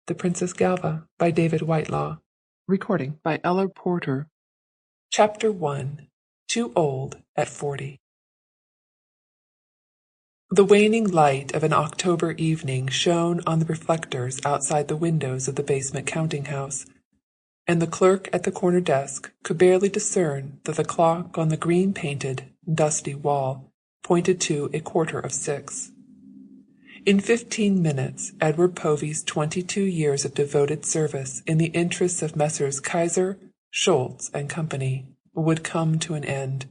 The Princess Galva by David Whitelaw. Recording by Ella Porter. Chapter 1. Too Old at 40. The waning light of an October evening shone on the reflectors outside the windows of the basement counting-house, and the clerk at the corner desk could barely discern that the clock on the green-painted, dusty wall pointed to 6:15. In 15 minutes, Edward Povey's 22 years of devoted service in the interests of Messrs. Kaiser, Schultz and Company would come to an end,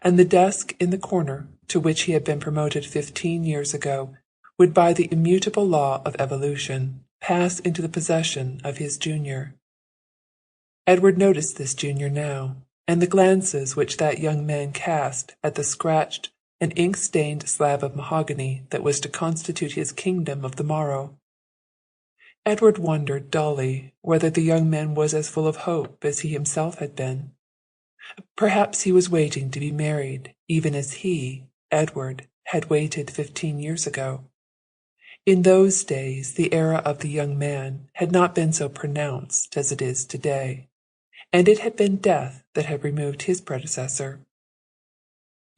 and the desk in the corner, to which he had been promoted 15 years ago, would by the immutable law of evolution pass into the possession of his junior. Edward noticed this junior now, and the glances which that young man cast at the scratched and ink-stained slab of mahogany that was to constitute his kingdom of the morrow. Edward wondered dully whether the young man was as full of hope as he himself had been. Perhaps he was waiting to be married, even as he, Edward, had waited 15 years ago. In those days the era of the young man had not been so pronounced as it is today, and it had been death that had removed his predecessor.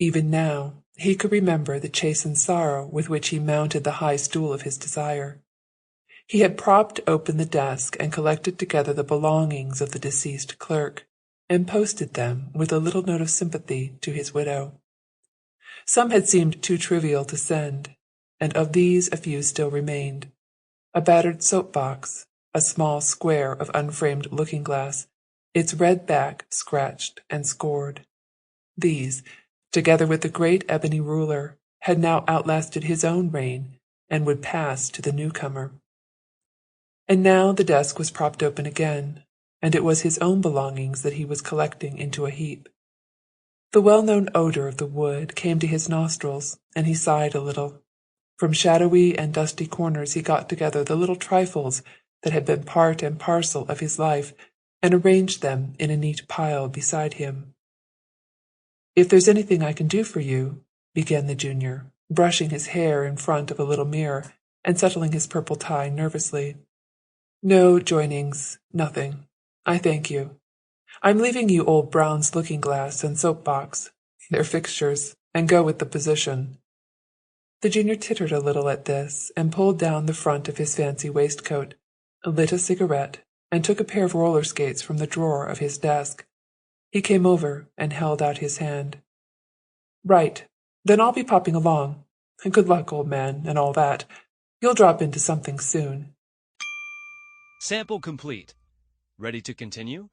Even now he could remember the chastened sorrow with which he mounted the high stool of his desire. He had propped open the desk and collected together the belongings of the deceased clerk, and posted them with a little note of sympathy to his widow. Some had seemed too trivial to send, and of these a few still remained: a battered soap-box, a small square of unframed looking-glass, its red back scratched and scored. These, together with the great ebony ruler, had now outlasted his own reign, and would pass to the newcomer. And now the desk was propped open again, and it was his own belongings that he was collecting into a heap. The well-known odor of the wood came to his nostrils, and he sighed a little. From shadowy and dusty corners he got together the little trifles that had been part and parcel of his life, and arranged them in a neat pile beside him. "If there's anything I can do for you," began the junior, brushing his hair in front of a little mirror and settling his purple tie nervously. "No, Joynings, nothing. I thank you. I'm leaving you old Brown's looking-glass and soap-box. They're fixtures, and go with the position." The junior tittered a little at this, and pulled down the front of his fancy waistcoat, lit a cigarette, and took a pair of roller skates from the drawer of his desk. He came over and held out his hand. "Right. Then I'll be popping along. Good luck, old man, and all that. You'll drop into something soon." Sample complete. Ready to continue?